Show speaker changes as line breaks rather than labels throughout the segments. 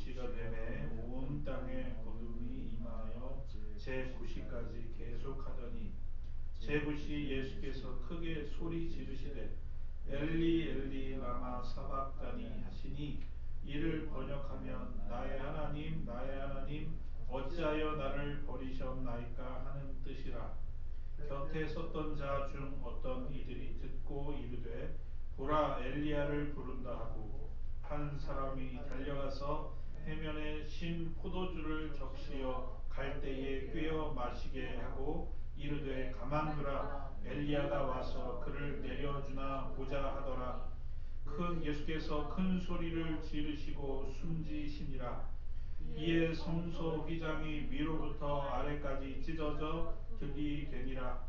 불씨가 뱀에 온 땅에 거둠이 임하여 제9시까지 계속하더니 제9시 예수께서 크게 소리 지르시되 엘리 엘리 라마 사박다니 하시니 이를 번역하면 나의 하나님 어찌하여 나를 버리셨나이까 하는 뜻이라. 곁에 섰던 자 중 어떤 이들이 듣고 이르되 보라 엘리야를 부른다 하고 한 사람이 달려가서 해면에 신 포도주를 적시어 갈대에 꿰어 마시게 하고 이르되 가만두라 엘리야가 와서 그를 내려주나 보자 하더라. 예수께서 큰 소리를 지르시고 숨지시니라. 이에 성소 휘장이 위로부터 아래까지 찢어져 득이 되니라.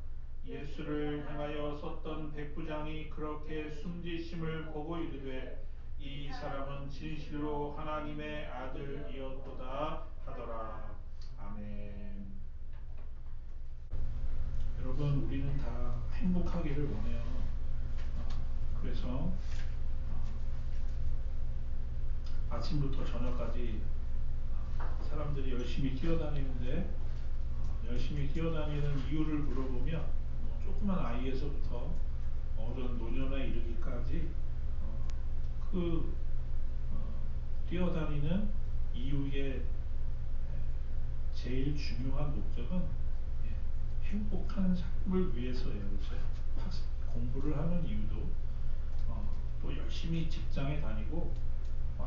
예수를 향하여 섰던 백부장이 그렇게 숨지심을 보고 이르되 이 사람은 진실로 하나님의 아들이었도다 하더라. 아멘. 여러분, 우리는 다 행복하기를 원해요. 그래서 아침부터 저녁까지 사람들이 열심히 뛰어다니는데 열심히 뛰어다니는 이유를 물어보면 조그만 아이에서부터 어른 노년에 이르기까지 그 뛰어다니는 이유의 제일 중요한 목적은 행복한 삶을 위해서예요. 그렇죠? 공부를 하는 이유도 또 열심히 직장에 다니고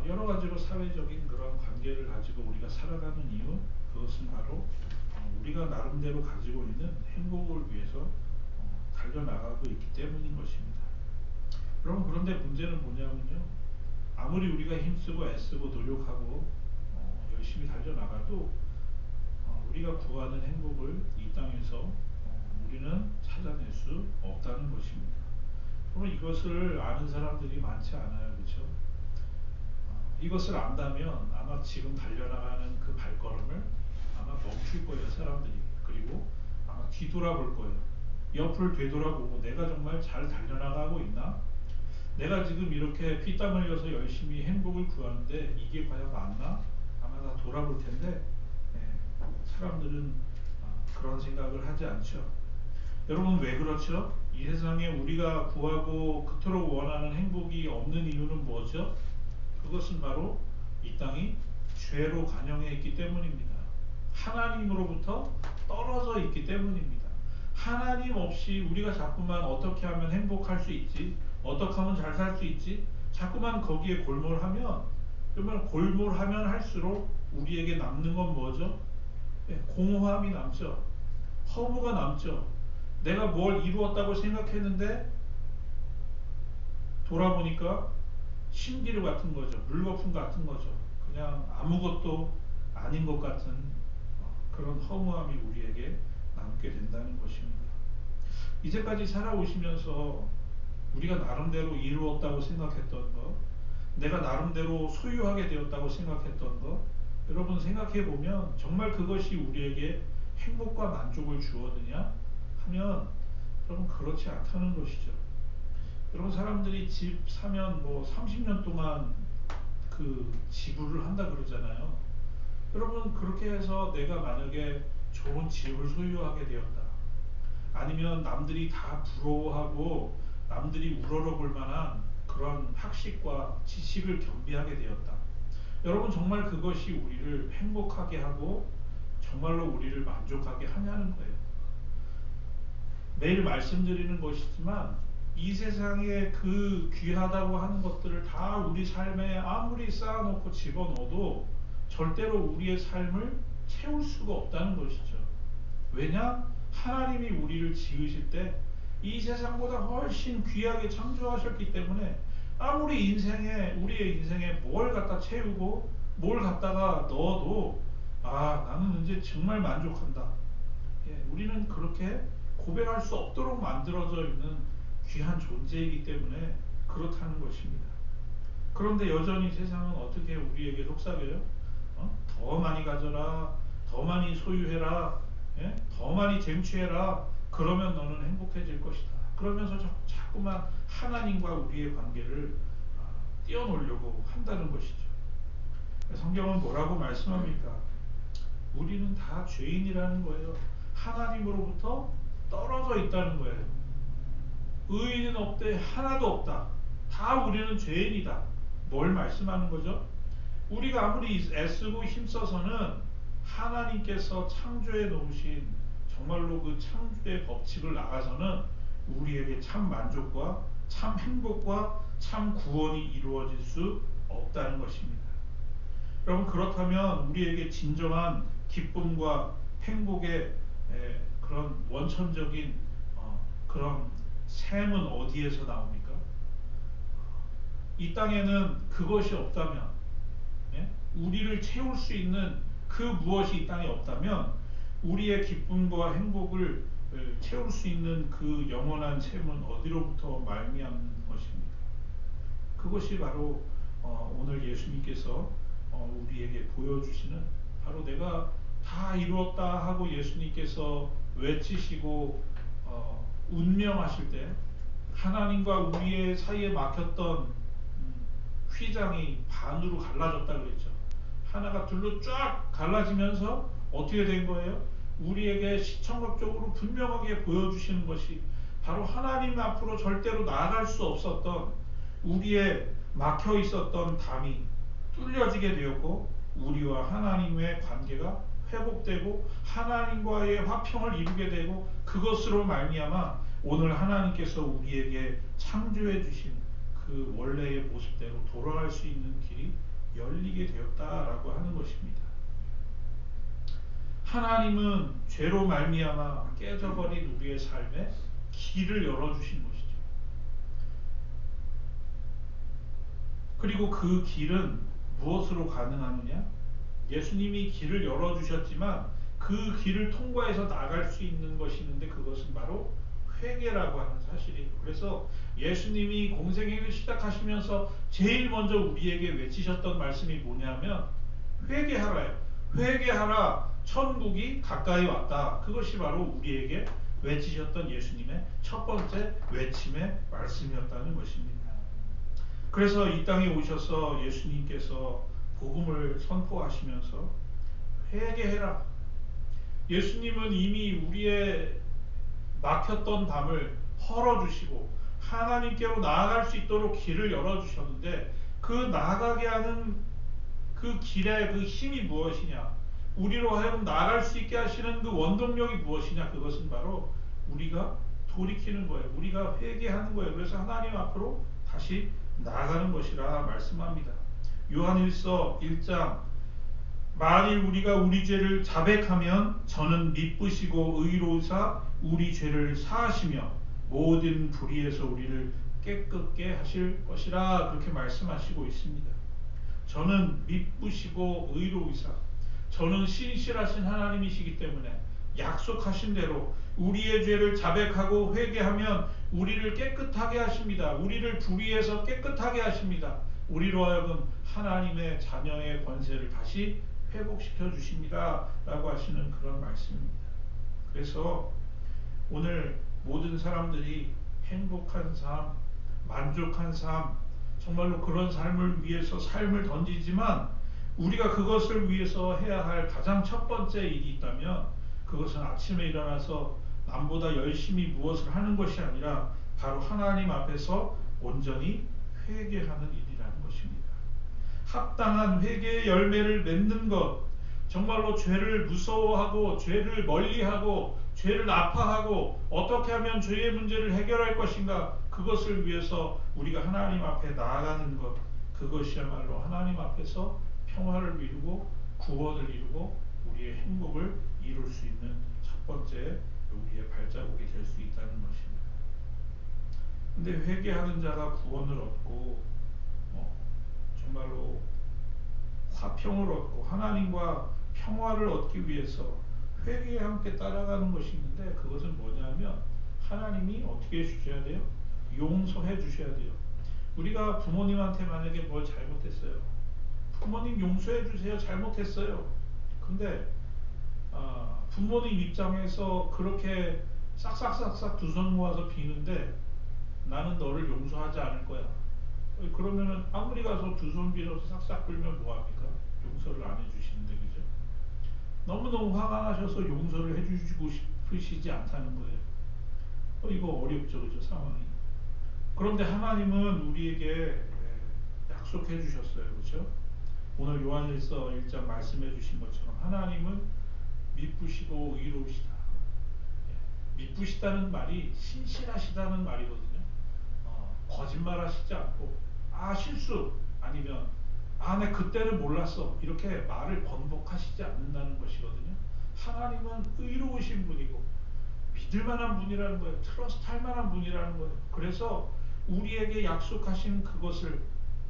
여러 가지로 사회적인 그런 관계를 가지고 우리가 살아가는 이유, 그것은 바로 우리가 나름대로 가지고 있는 행복을 위해서 달려나가고 있기 때문인 것입니다. 여러분, 그런데 문제는 뭐냐면요, 아무리 우리가 힘쓰고 애쓰고 노력하고 열심히 달려나가도 우리가 구하는 행복을 이 땅에서 우리는 찾아낼 수 없다는 것입니다. 그럼 이것을 아는 사람들이 많지 않아요. 그렇죠? 이것을 안다면 아마 지금 달려나가는 그 발걸음을 아마 멈출 거예요, 사람들이. 그리고 아마 뒤돌아볼 거예요. 옆을 되돌아보고 내가 정말 잘 달려나가고 있나? 내가 지금 이렇게 피땀 흘려서 열심히 행복을 구하는데 이게 과연 맞나? 아마 다 돌아볼 텐데 사람들은 그런 생각을 하지 않죠. 여러분, 왜 그렇죠? 이 세상에 우리가 구하고 그토록 원하는 행복이 없는 이유는 뭐죠? 그것은 바로 이 땅이 죄로 간영해 있기 때문입니다. 하나님으로부터 떨어져 있기 때문입니다. 하나님 없이 우리가 자꾸만 어떻게 하면 행복할 수 있지? 어떻게 하면 잘 살 수 있지? 자꾸만 거기에 골몰하면, 그러면 골몰하면 할수록 우리에게 남는 건 뭐죠? 공허함이 남죠. 허무가 남죠. 내가 뭘 이루었다고 생각했는데 돌아보니까 신기루 같은 거죠. 물거품 같은 거죠. 그냥 아무것도 아닌 것 같은 그런 허무함이 우리에게 남게 된다는 것입니다. 이제까지 살아오시면서 우리가 나름대로 이루었다고 생각했던 것, 내가 나름대로 소유하게 되었다고 생각했던 것, 여러분 생각해 보면 정말 그것이 우리에게 행복과 만족을 주었느냐 하면 여러분 그렇지 않다는 것이죠. 여러분, 사람들이 집 사면 뭐 30년 동안 그 지불을 한다 그러잖아요. 여러분, 그렇게 해서 내가 만약에 좋은 집을 소유하게 되었다, 아니면 남들이 다 부러워하고 남들이 우러러볼 만한 그런 학식과 지식을 겸비하게 되었다, 여러분 정말 그것이 우리를 행복하게 하고 정말로 우리를 만족하게 하냐는 거예요. 매일 말씀드리는 것이지만 이 세상에 그 귀하다고 하는 것들을 다 우리 삶에 아무리 쌓아놓고 집어넣어도 절대로 우리의 삶을 채울 수가 없다는 것이죠. 왜냐? 하나님이 우리를 지으실 때 이 세상보다 훨씬 귀하게 창조하셨기 때문에 아무리 우리의 인생에 뭘 갖다 채우고 뭘 갖다가 넣어도 나는 이제 정말 만족한다. 우리는 그렇게 고백할 수 없도록 만들어져 있는 귀한 존재이기 때문에 그렇다는 것입니다. 그런데 여전히 세상은 어떻게 우리에게 속삭여요? 더 많이 가져라, 더 많이 소유해라, 더 많이 쟁취해라, 그러면 너는 행복해질 것이다. 그러면서 자꾸만 하나님과 우리의 관계를 띄워놓으려고 한다는 것이죠. 성경은 뭐라고 말씀합니까? 우리는 다 죄인이라는 거예요. 하나님으로부터 떨어져 있다는 거예요. 의인은 없대, 하나도 없다. 다 우리는 죄인이다. 뭘 말씀하는 거죠? 우리가 아무리 애쓰고 힘써서는 하나님께서 창조해 놓으신 정말로 그 창조의 법칙을 나가서는 우리에게 참 만족과 참 행복과 참 구원이 이루어질 수 없다는 것입니다. 여러분, 그렇다면 우리에게 진정한 기쁨과 행복의 그런 원천적인 그런 샘은 어디에서 나옵니까? 이 땅에는 그것이 없다면, 우리를 채울 수 있는 그 무엇이 이 땅에 없다면 우리의 기쁨과 행복을 채울 수 있는 그 영원한 샘은 어디로부터 말미암는 것입니까? 그것이 바로 오늘 예수님께서 우리에게 보여주시는, 바로 내가 다 이루었다 하고 예수님께서 외치시고 운명하실 때 하나님과 우리의 사이에 막혔던 휘장이 반으로 갈라졌다 그랬죠. 하나가 둘로 쫙 갈라지면서 어떻게 된 거예요? 우리에게 시청각적으로 분명하게 보여주시는 것이 바로 하나님 앞으로 절대로 나아갈 수 없었던 우리의 막혀 있었던 담이 뚫려지게 되었고, 우리와 하나님의 관계가 회복되고 하나님과의 화평을 이루게 되고, 그것으로 말미암아 오늘 하나님께서 우리에게 창조해 주신 그 원래의 모습대로 돌아갈 수 있는 길이 열리게 되었다라고 하는 것입니다. 하나님은 죄로 말미암아 깨져버린 우리의 삶에 길을 열어주신 것이죠. 그리고 그 길은 무엇으로 가능하느냐? 예수님이 길을 열어주셨지만 그 길을 통과해서 나갈 수 있는 것이 있는데, 그것은 바로 회개라고 하는 사실이에요. 그래서 예수님이 공생애를 시작하시면서 제일 먼저 우리에게 외치셨던 말씀이 뭐냐면 회개하라요. 회개하라, 천국이 가까이 왔다. 그것이 바로 우리에게 외치셨던 예수님의 첫 번째 외침의 말씀이었다는 것입니다. 그래서 이 땅에 오셔서 예수님께서 복음을 선포하시면서 회개해라. 예수님은 이미 우리의 막혔던 담을 헐어주시고 하나님께로 나아갈 수 있도록 길을 열어주셨는데, 그 나아가게 하는 그 길의 그 힘이 무엇이냐, 우리로 하여금 나아갈 수 있게 하시는 그 원동력이 무엇이냐, 그것은 바로 우리가 돌이키는 거예요. 우리가 회개하는 거예요. 그래서 하나님 앞으로 다시 나아가는 것이라 말씀합니다. 요한일서 1장, 만일 우리가 우리 죄를 자백하면 저는 미쁘시고 의로우사 우리 죄를 사하시며 모든 불의에서 우리를 깨끗게 하실 것이라, 그렇게 말씀하시고 있습니다. 저는 미쁘시고 의로우사, 저는 신실하신 하나님이시기 때문에 약속하신 대로 우리의 죄를 자백하고 회개하면 우리를 깨끗하게 하십니다. 우리를 불의에서 깨끗하게 하십니다. 우리로 하여금 하나님의 자녀의 권세를 다시 회복시켜 주십니다 라고 하시는 그런 말씀입니다. 그래서 오늘 모든 사람들이 행복한 삶, 만족한 삶, 정말로 그런 삶을 위해서 삶을 던지지만, 우리가 그것을 위해서 해야 할 가장 첫 번째 일이 있다면 그것은 아침에 일어나서 남보다 열심히 무엇을 하는 것이 아니라 바로 하나님 앞에서 온전히 회개하는 일이라는 것입니다. 합당한 회개의 열매를 맺는 것, 정말로 죄를 무서워하고 죄를 멀리하고 죄를 아파하고 어떻게 하면 죄의 문제를 해결할 것인가, 그것을 위해서 우리가 하나님 앞에 나아가는 것, 그것이야말로 하나님 앞에서 평화를 이루고 구원을 이루고 우리의 행복을 이룰 수 있는 첫 번째 우리의 발자국이 될 수 있다는 것입니다. 근데 회개하는 자가 구원을 얻고 정말로 화평을 얻고 하나님과 평화를 얻기 위해서 회개에 함께 따라가는 것이 있는데, 그것은 뭐냐면 하나님이 어떻게 해주셔야 돼요? 용서해 주셔야 돼요. 우리가 부모님한테 만약에 뭘 잘못했어요, 부모님 용서해 주세요, 잘못했어요. 근데 부모님 입장에서 그렇게 싹싹싹싹 두 손 모아서 비는데 나는 너를 용서하지 않을 거야. 그러면은 아무리 가서 두 손 빌어서 싹싹 빌면 뭐합니까? 용서를 안 해주시는데, 그죠? 너무너무 화가 나셔서 용서를 해주시고 싶으시지 않다는 거예요. 이거 어렵죠, 그죠? 상황이. 그런데 하나님은 우리에게 약속해 주셨어요, 그죠? 오늘 요한일서 1장 말씀해 주신 것처럼 하나님은 미쁘시고 의로우시다. 미쁘시다는 말이 신실하시다는 말이거든요. 거짓말하시지 않고 실수 아니면 내 그때는 몰랐어 이렇게 말을 번복하시지 않는다는 것이거든요. 하나님은 의로우신 분이고 믿을 만한 분이라는 거예요. 트러스트 할 만한 분이라는 거예요. 그래서 우리에게 약속하신 그것을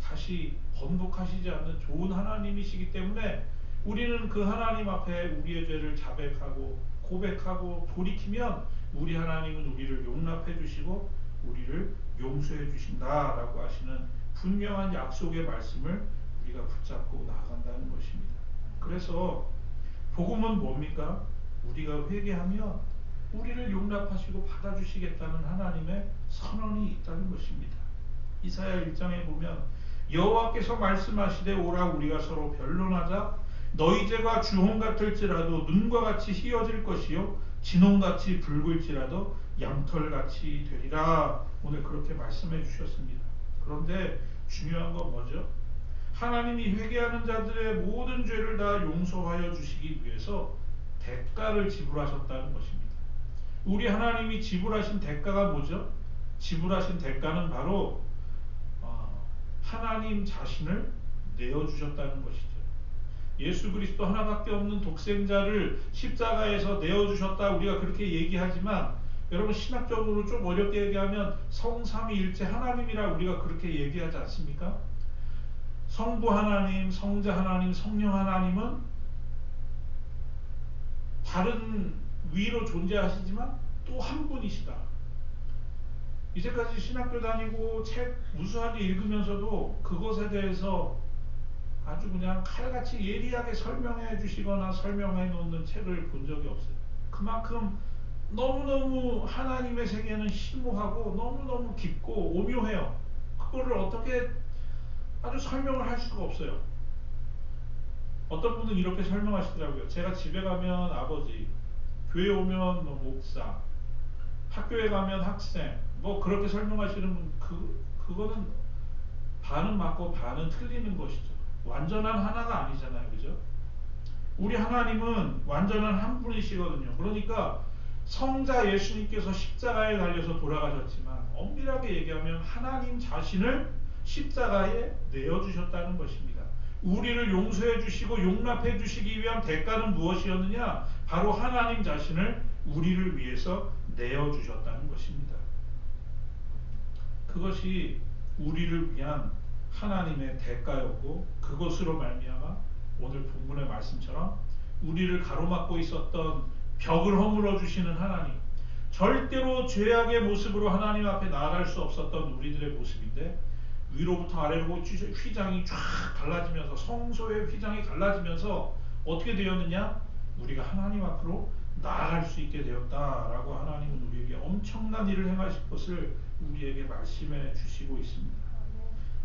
다시 번복하시지 않는 좋은 하나님이시기 때문에 우리는 그 하나님 앞에 우리의 죄를 자백하고 고백하고 돌이키면 우리 하나님은 우리를 용납해 주시고 우리를 용서해 주신다라고 하시는 분명한 약속의 말씀을 우리가 붙잡고 나아간다는 것입니다. 그래서 복음은 뭡니까? 우리가 회개하면 우리를 용납하시고 받아주시겠다는 하나님의 선언이 있다는 것입니다. 이사야 1장에 보면 여호와께서 말씀하시되 오라 우리가 서로 변론하자 너희 죄가 주홍 같을지라도 눈과 같이 희어질 것이요 진홍같이 붉을지라도 양털같이 되리라. 오늘 그렇게 말씀해 주셨습니다. 그런데 중요한 건 뭐죠? 하나님이 회개하는 자들의 모든 죄를 다 용서하여 주시기 위해서 대가를 지불하셨다는 것입니다. 우리 하나님이 지불하신 대가가 뭐죠? 지불하신 대가는 바로 하나님 자신을 내어주셨다는 것이죠. 예수 그리스도 하나밖에 없는 독생자를 십자가에서 내어주셨다 우리가 그렇게 얘기하지만 여러분 신학적으로 좀 어렵게 얘기하면 성삼위일체 하나님이라 우리가 그렇게 얘기하지 않습니까? 성부 하나님, 성자 하나님, 성령 하나님은 다른 위로 존재하시지만 또 한 분이시다. 이제까지 신학교 다니고 책 무수하게 읽으면서도 그것에 대해서 아주 그냥 칼같이 예리하게 설명해 주시거나 설명해 놓는 책을 본 적이 없어요. 그만큼 너무너무 하나님의 세계는 심오하고 너무너무 깊고 오묘해요. 그거를 어떻게 아주 설명을 할 수가 없어요. 어떤 분은 이렇게 설명하시더라고요. 제가 집에 가면 아버지, 교회 오면 목사, 학교에 가면 학생, 그렇게 설명하시는 분, 그거는 반은 맞고 반은 틀리는 것이죠. 완전한 하나가 아니잖아요, 그죠? 우리 하나님은 완전한 한 분이시거든요. 그러니까 성자 예수님께서 십자가에 달려서 돌아가셨지만 엄밀하게 얘기하면 하나님 자신을 십자가에 내어주셨다는 것입니다. 우리를 용서해 주시고 용납해 주시기 위한 대가는 무엇이었느냐? 바로 하나님 자신을 우리를 위해서 내어주셨다는 것입니다. 그것이 우리를 위한 하나님의 대가였고 그것으로 말미암아 오늘 본문의 말씀처럼 우리를 가로막고 있었던 벽을 허물어 주시는 하나님, 절대로 죄악의 모습으로 하나님 앞에 나아갈 수 없었던 우리들의 모습인데 위로부터 아래로 휘장이 쫙 갈라지면서 성소의 휘장이 갈라지면서 어떻게 되었느냐? 우리가 하나님 앞으로 나아갈 수 있게 되었다라고 하나님은 우리에게 엄청난 일을 행하실 것을 우리에게 말씀해 주시고 있습니다.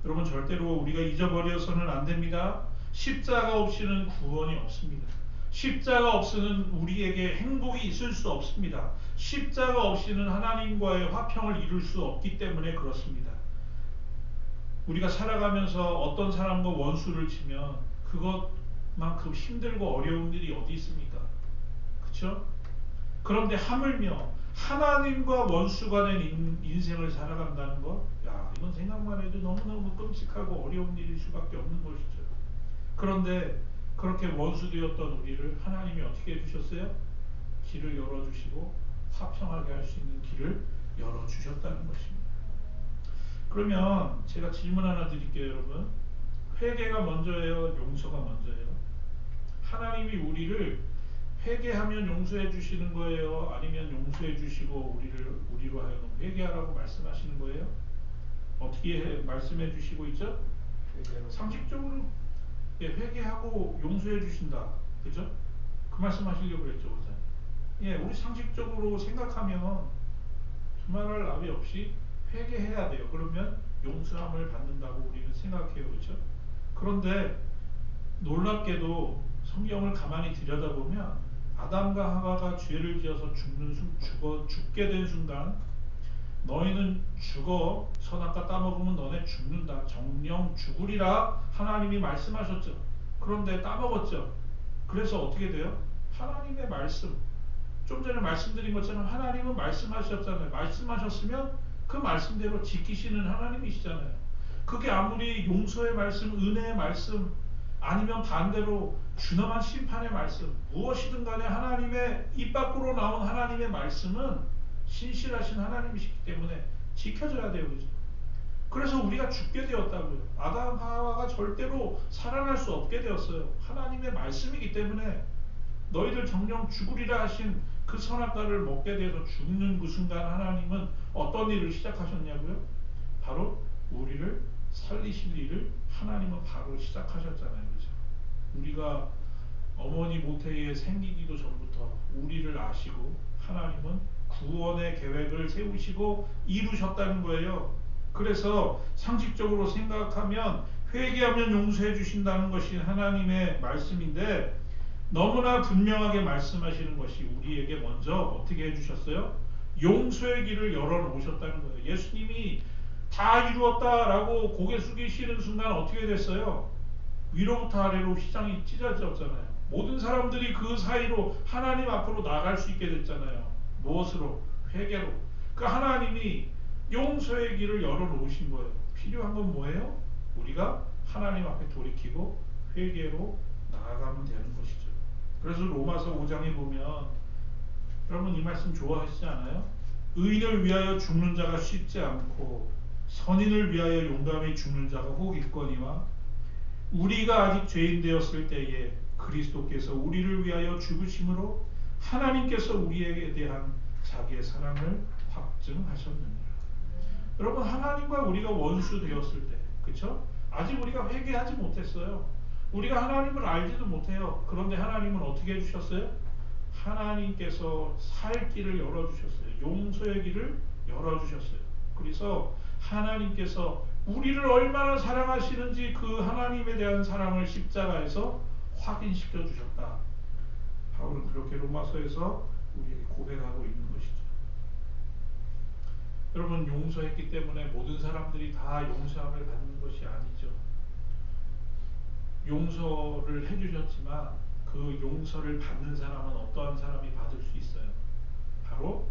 여러분 절대로 우리가 잊어버려서는 안 됩니다. 십자가 없이는 구원이 없습니다. 십자가 없이는 우리에게 행복이 있을 수 없습니다. 십자가 없이는 하나님과의 화평을 이룰 수 없기 때문에 그렇습니다. 우리가 살아가면서 어떤 사람과 원수를 치면 그것만큼 힘들고 어려운 일이 어디 있습니까? 그렇죠? 그런데 하물며 하나님과 원수가 된 인생을 살아간다는 것, 이건 생각만 해도 너무너무 끔찍하고 어려운 일일 수밖에 없는 것이죠. 그런데 그렇게 원수되었던 우리를 하나님이 어떻게 해주셨어요? 길을 열어주시고 화평하게 할 수 있는 길을 열어주셨다는 것입니다. 그러면 제가 질문 하나 드릴게요, 여러분. 회개가 먼저예요? 용서가 먼저예요? 하나님이 우리를 회개하면 용서해 주시는 거예요? 아니면 용서해 주시고 우리로 하여금 회개하라고 말씀하시는 거예요? 어떻게 말씀해 주시고 있죠? 상식적으로 회개하고 용서해 주신다. 그죠? 그 말씀하시려고 그랬죠, 그죠? 우리 상식적으로 생각하면 두말할 나위 없이 회개해야 돼요. 그러면 용서함을 받는다고 우리는 생각해요, 그렇죠? 그런데 놀랍게도 성경을 가만히 들여다보면 아담과 하와가 죄를 지어서 죽게 된 순간 너희는 죽어 선악과 따먹으면 너네 죽는다 정령 죽으리라 하나님이 말씀하셨죠. 그런데 따먹었죠. 그래서 어떻게 돼요? 하나님의 말씀, 좀 전에 말씀드린 것처럼 하나님은 말씀하셨잖아요. 말씀하셨으면 그 말씀대로 지키시는 하나님이시잖아요. 그게 아무리 용서의 말씀, 은혜의 말씀, 아니면 반대로 준엄한 심판의 말씀, 무엇이든 간에 하나님의 입 밖으로 나온 하나님의 말씀은 신실하신 하나님이시기 때문에 지켜져야 돼요. 그죠? 그래서 우리가 죽게 되었다고요. 아담 하와가 절대로 살아날 수 없게 되었어요. 하나님의 말씀이기 때문에 너희들 정령 죽으리라 하신 그 선악과를 먹게 돼서 죽는 그 순간 하나님은 어떤 일을 시작하셨냐고요? 바로 우리를 살리실 일을 하나님은 바로 시작하셨잖아요. 그죠? 우리가 어머니 모태에 생기기도 전부터 우리를 아시고 하나님은 구원의 계획을 세우시고 이루셨다는 거예요. 그래서 상식적으로 생각하면 회개하면 용서해 주신다는 것이 하나님의 말씀인데 너무나 분명하게 말씀하시는 것이 우리에게 먼저 어떻게 해주셨어요? 용서의 길을 열어놓으셨다는 거예요. 예수님이 다 이루었다라고 고개 숙이시는 순간 어떻게 됐어요? 위로부터 아래로 휘장이 찢어졌잖아요. 모든 사람들이 그 사이로 하나님 앞으로 나갈 수 있게 됐잖아요. 무엇으로? 회개로. 그 하나님이 용서의 길을 열어놓으신 거예요. 필요한 건 뭐예요? 우리가 하나님 앞에 돌이키고 회개로 나아가면 되는 것이죠. 그래서 로마서 5장에 보면 여러분 이 말씀 좋아하시지 않아요? 의인을 위하여 죽는 자가 쉽지 않고 선인을 위하여 용감히 죽는 자가 혹 있거니와 우리가 아직 죄인 되었을 때에 그리스도께서 우리를 위하여 죽으심으로 하나님께서 우리에게 대한 자기의 사랑을 확증하셨느니라. 여러분 하나님과 우리가 원수 되었을 때, 그렇죠? 아직 우리가 회개하지 못했어요. 우리가 하나님을 알지도 못해요. 그런데 하나님은 어떻게 해주셨어요? 하나님께서 살 길을 열어주셨어요. 용서의 길을 열어주셨어요. 그래서 하나님께서 우리를 얼마나 사랑하시는지 그 하나님에 대한 사랑을 십자가에서 확인시켜 주셨다. 바울은 그렇게 로마서에서 우리에게 고백하고 있는 것이죠. 여러분 용서했기 때문에 모든 사람들이 다 용서함을 받는 것이 아니죠. 용서를 해주셨지만 그 용서를 받는 사람은 어떠한 사람이 받을 수 있어요? 바로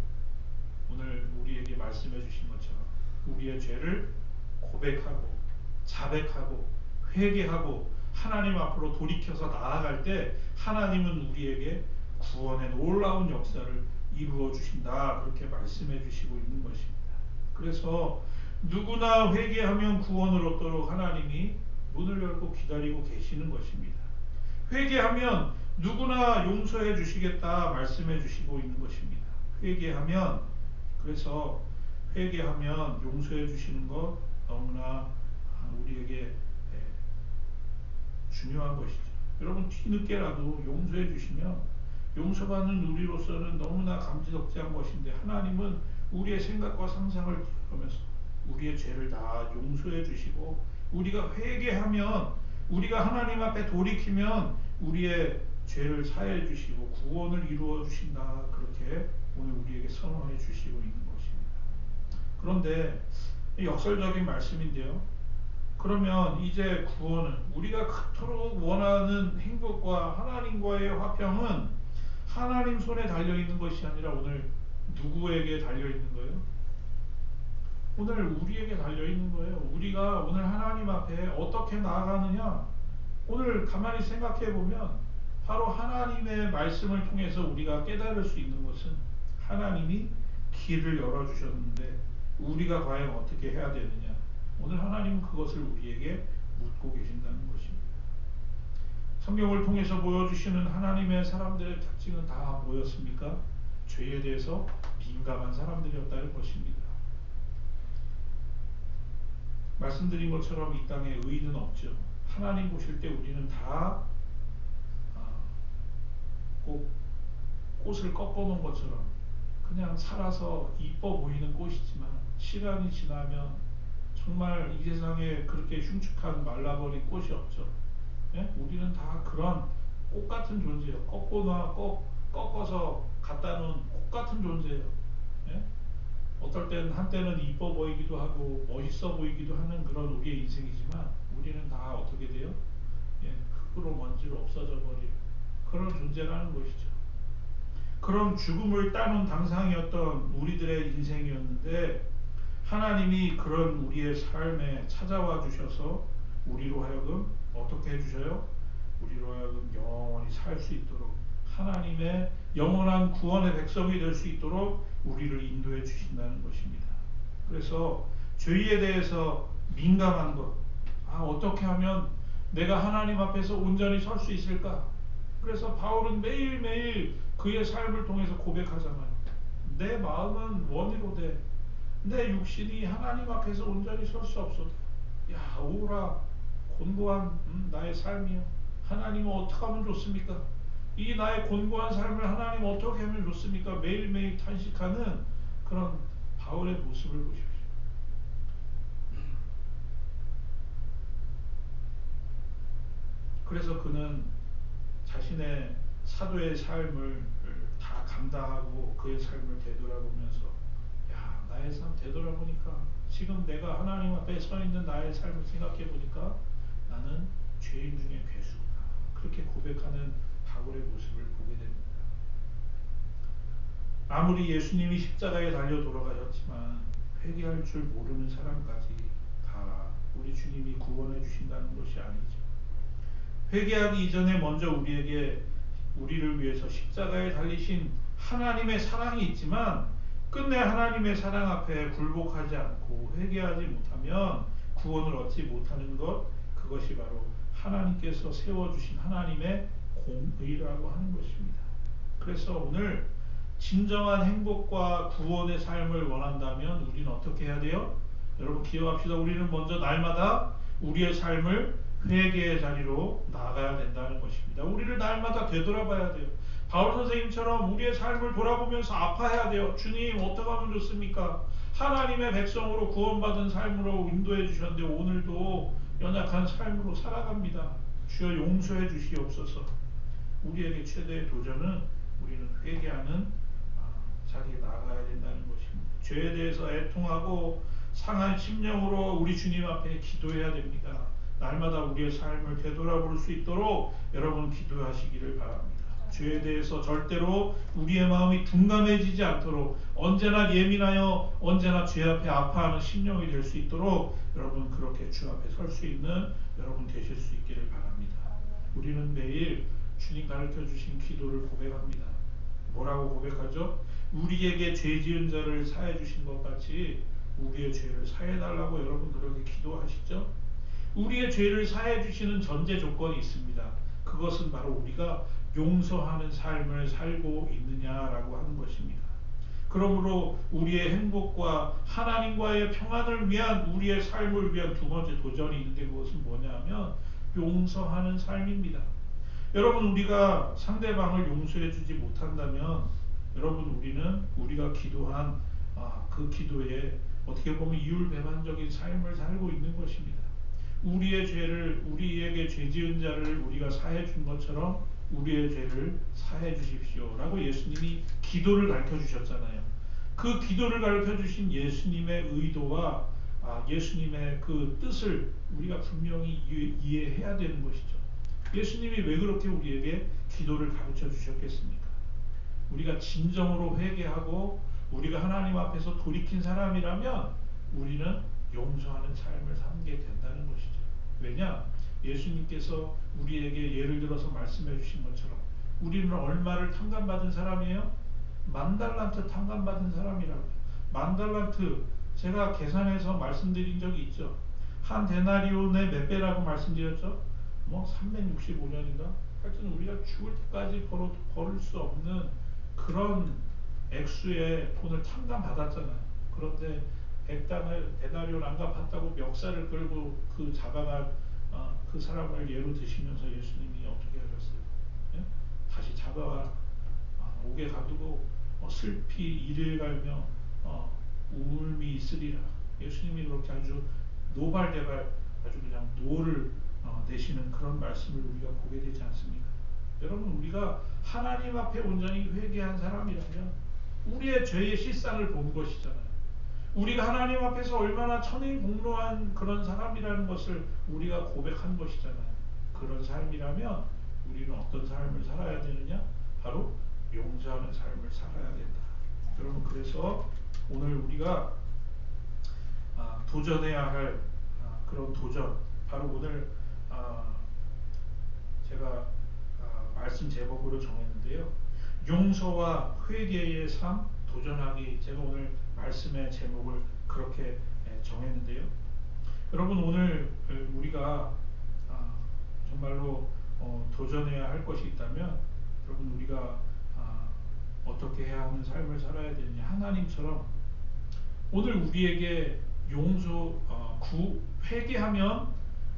오늘 우리에게 말씀해 주신 것처럼 우리의 죄를 고백하고 자백하고 회개하고 하나님 앞으로 돌이켜서 나아갈 때 하나님은 우리에게 구원의 놀라운 역사를 이루어 주신다. 그렇게 말씀해 주시고 있는 것입니다. 그래서 누구나 회개하면 구원을 얻도록 하나님이 문을 열고 기다리고 계시는 것입니다. 회개하면 누구나 용서해 주시겠다 말씀해 주시고 있는 것입니다. 회개하면, 그래서 회개하면 용서해 주시는 것 너무나 우리에게 중요한 것이죠. 여러분 뒤늦게라도 용서해 주시면 용서받는 우리로서는 너무나 감지덕지한 것인데 하나님은 우리의 생각과 상상을 뛰어넘어서 우리의 죄를 다 용서해 주시고 우리가 회개하면, 우리가 하나님 앞에 돌이키면 우리의 죄를 사해 주시고 구원을 이루어 주신다. 그렇게 오늘 우리에게 선언해 주시고 있는 것입니다. 그런데 역설적인 말씀인데요. 그러면 이제 구원은, 우리가 그토록 원하는 행복과 하나님과의 화평은 하나님 손에 달려있는 것이 아니라 오늘 누구에게 달려있는 거예요? 오늘 우리에게 달려있는 거예요. 우리가 오늘 하나님 앞에 어떻게 나아가느냐, 오늘 가만히 생각해 보면 바로 하나님의 말씀을 통해서 우리가 깨달을 수 있는 것은 하나님이 길을 열어주셨는데 우리가 과연 어떻게 해야 되느냐, 오늘 하나님은 그것을 우리에게 묻고 계신다는 것입니다. 성경을 통해서 보여주시는 하나님의 사람들의 특징은 다 뭐였습니까? 죄에 대해서 민감한 사람들이었다는 것입니다. 말씀드린 것처럼 이 땅에 의인은 없죠. 하나님 보실 때 우리는 다 꼭 꽃을 꺾어놓은 것처럼 그냥 살아서 이뻐 보이는 꽃이지만 시간이 지나면 정말 이 세상에 그렇게 흉측한 말라버린 꽃이 없죠. 예? 우리는 다 그런 꽃 같은 존재예요. 꺾어서 갖다 놓은 꽃 같은 존재예요. 예? 어떨 때는 한때는 이뻐 보이기도 하고 멋있어 보이기도 하는 그런 우리의 인생이지만 우리는 다 어떻게 돼요? 예, 흙으로 먼지로 없어져 버릴 그런 존재라는 것이죠. 그런 죽음을 따는 당상이었던 우리들의 인생이었는데 하나님이 그런 우리의 삶에 찾아와 주셔서 우리로 하여금 어떻게 해주셔요? 우리로 하여금 영원히 살 수 있도록 하나님의 영원한 구원의 백성이 될 수 있도록 우리를 인도해 주신다는 것입니다. 그래서 죄에 대해서 민감한 것, 어떻게 하면 내가 하나님 앞에서 온전히 설 수 있을까? 그래서 바울은 매일매일 그의 삶을 통해서 고백하잖아요. 내 마음은 원이로되 내 육신이 하나님 앞에서 온전히 설 수 없어도 야 오라 곤고한 나의 삶이요 하나님은 어떻게 하면 좋습니까? 이 나의 곤고한 삶을 하나님 어떻게 하면 좋습니까? 매일매일 탄식하는 그런 바울의 모습을 보십시오. 그래서 그는 자신의 사도의 삶을 다 감당하고 그의 삶을 되돌아보면서 야 나의 삶 되돌아보니까 지금 내가 하나님 앞에 서 있는 나의 삶을 생각해 보니까 나는 죄인 중에 괴수구나 그렇게 고백하는 바울의 모습을 보게 됩니다. 아무리 예수님이 십자가에 달려 돌아가셨지만 회개할 줄 모르는 사람까지 다 우리 주님이 구원해 주신다는 것이 아니죠. 회개하기 이전에 먼저 우리를 위해서 십자가에 달리신 하나님의 사랑이 있지만 끝내 하나님의 사랑 앞에 굴복하지 않고 회개하지 못하면 구원을 얻지 못하는 것, 그것이 바로 하나님께서 세워주신 하나님의 공의라고 하는 것입니다. 그래서 오늘 진정한 행복과 구원의 삶을 원한다면 우리는 어떻게 해야 돼요? 여러분 기억합시다. 우리는 먼저 날마다 우리의 삶을 회개의 자리로 나아가야 된다는 것입니다. 우리를 날마다 되돌아봐야 돼요. 바울 선생님처럼 우리의 삶을 돌아보면서 아파해야 돼요. 주님 어떻게 하면 좋습니까? 하나님의 백성으로 구원받은 삶으로 인도해 주셨는데 오늘도 연약한 삶으로 살아갑니다. 주여 용서해 주시옵소서. 우리에게 최대의 도전은 우리는 회개하는 자리에 나가야 된다는 것입니다. 죄에 대해서 애통하고 상한 심령으로 우리 주님 앞에 기도해야 됩니다. 날마다 우리의 삶을 되돌아볼 수 있도록 여러분 기도하시기를 바랍니다. 죄에 대해서 절대로 우리의 마음이 둔감해지지 않도록 언제나 예민하여 언제나 죄 앞에 아파하는 심령이 될 수 있도록 여러분 그렇게 주 앞에 설 수 있는 여러분 되실 수 있기를 바랍니다. 우리는 매일 주님 가르쳐 주신 기도를 고백합니다. 뭐라고 고백하죠? 우리에게 죄 지은 자를 사해 주신 것 같이 우리의 죄를 사해 달라고 여러분 그렇게 기도하시죠? 우리의 죄를 사해 주시는 전제 조건이 있습니다. 그것은 바로 우리가 용서하는 삶을 살고 있느냐라고 하는 것입니다. 그러므로 우리의 행복과 하나님과의 평안을 위한 우리의 삶을 위한 두 번째 도전이 있는데 그것은 뭐냐면 용서하는 삶입니다. 여러분 우리가 상대방을 용서해 주지 못한다면 여러분 우리는 우리가 기도한 그 기도에 어떻게 보면 이율배반적인 삶을 살고 있는 것입니다. 우리에게 죄 지은 자를 우리가 사해 준 것처럼 우리의 죄를 사해 주십시오 라고 예수님이 기도를 가르쳐 주셨잖아요. 그 기도를 가르쳐 주신 예수님의 의도와 예수님의 그 뜻을 우리가 분명히 이해해야 되는 것이죠. 예수님이 왜 그렇게 우리에게 기도를 가르쳐 주셨겠습니까? 우리가 진정으로 회개하고 우리가 하나님 앞에서 돌이킨 사람이라면 우리는 용서하는 삶을 살게 된다는 것이죠. 왜냐? 예수님께서 우리에게 예를 들어서 말씀해 주신 것처럼 우리는 얼마를 탕감받은 사람이에요? 만달란트 탕감받은 사람이라고요. 만달란트 제가 계산해서 말씀드린 적이 있죠. 한 데나리온의 몇 배라고 말씀드렸죠? 365년인가? 하여튼 우리가 죽을 때까지 벌을 수 없는 그런 액수의 돈을 탕감받았잖아요. 그런데 데나리온 안 갚았다고 멱살을 끌고 그 잡아간 그 사람을 예로 드시면서 예수님이 어떻게 하셨어요? 예? 다시 잡아와 옥에 가두고 슬피 이를 갈며 울음이 있으리라. 예수님이 그렇게 아주 노발대발 아주 그냥 노를 내시는 그런 말씀을 우리가 보게 되지 않습니까? 여러분, 우리가 하나님 앞에 온전히 회개한 사람이라면 우리의 죄의 실상을 본 것이잖아요. 우리가 하나님 앞에서 얼마나 천인공노한 그런 사람이라는 것을 우리가 고백한 것이잖아요. 그런 삶이라면 우리는 어떤 삶을 살아야 되느냐? 바로 용서하는 삶을 살아야 된다. 여러분, 그래서 오늘 우리가 도전해야 할 그런 도전, 바로 오늘 제가 말씀 제목으로 정했는데요. 용서와 회개의 삶 도전하기. 제가 오늘 말씀의 제목을 그렇게 정했는데요. 여러분, 오늘 우리가 정말로 도전해야 할 것이 있다면, 여러분, 우리가 어떻게 해야 하는 삶을 살아야 되느냐. 하나님처럼 오늘 우리에게 회개하면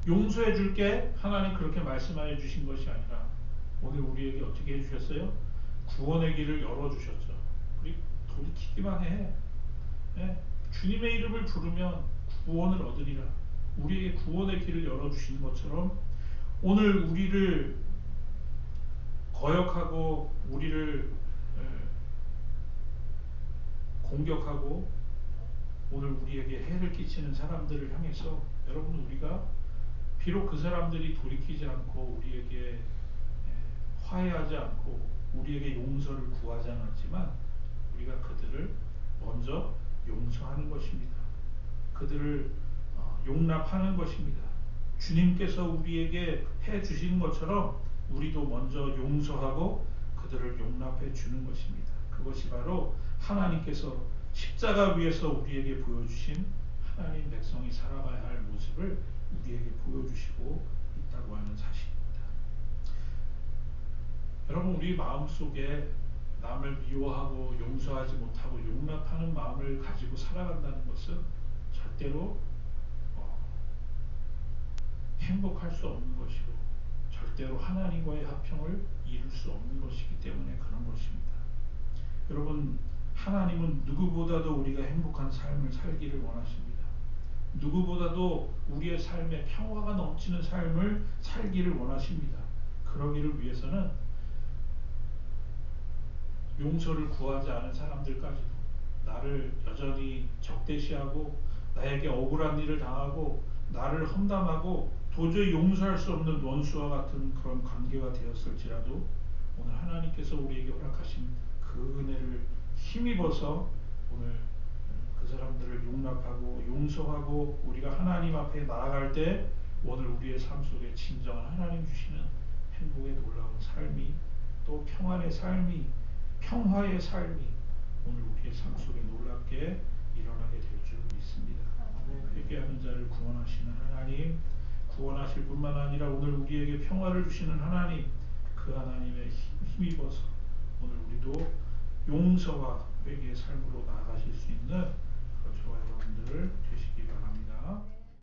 용서해 줄게, 하나님 그렇게 말씀하여 주신 것이 아니라 오늘 우리에게 어떻게 해주셨어요? 구원의 길을 열어주셨죠. 우리 돌이키기만 해. 주님의 이름을 부르면 구원을 얻으리라. 우리에게 구원의 길을 열어주신 것처럼 오늘 우리를 거역하고 우리를 공격하고 오늘 우리에게 해를 끼치는 사람들을 향해서, 여러분, 우리가 비록 그 사람들이 돌이키지 않고 우리에게 화해하지 않고 우리에게 용서를 구하지 않았지만 우리가 그들을 먼저 용서하는 것입니다. 그들을 용납하는 것입니다. 주님께서 우리에게 해 주신 것처럼 우리도 먼저 용서하고 그들을 용납해 주는 것입니다. 그것이 바로 하나님께서 십자가 위에서 우리에게 보여주신 하나님 백성이 살아가야 할 모습을 우리에게 보여주시고 있다고 하는 사실입니다. 여러분, 우리 마음속에 남을 미워하고 용서하지 못하고 용납하는 마음을 가지고 살아간다는 것은 절대로 행복할 수 없는 것이고 절대로 하나님과의 화평을 이룰 수 없는 것이기 때문에 그런 것입니다. 여러분, 하나님은 누구보다도 우리가 행복한 삶을 살기를 원하십니다. 누구보다도 우리의 삶에 평화가 넘치는 삶을 살기를 원하십니다. 그러기를 위해서는 용서를 구하지 않은 사람들까지도, 나를 여전히 적대시하고 나에게 억울한 일을 당하고 나를 험담하고 도저히 용서할 수 없는 원수와 같은 그런 관계가 되었을지라도 오늘 하나님께서 우리에게 허락하신 그 은혜를 힘입어서 오늘 그 사람들을 용납하고 용서하고 우리가 하나님 앞에 나아갈 때 오늘 우리의 삶 속에 진정한 하나님 주시는 행복의 놀라운 삶이, 또 평안의 삶이, 평화의 삶이 오늘 우리의 삶 속에 놀랍게 일어나게 될 줄 믿습니다. 회개하는 자를 구원하시는 하나님, 구원하실 뿐만 아니라 오늘 우리에게 평화를 주시는 하나님, 그 하나님의 힘입어서 오늘 우리도 용서와 회개의 삶으로 나아가실 수 있는 저와 여러분들 되시기 바랍니다.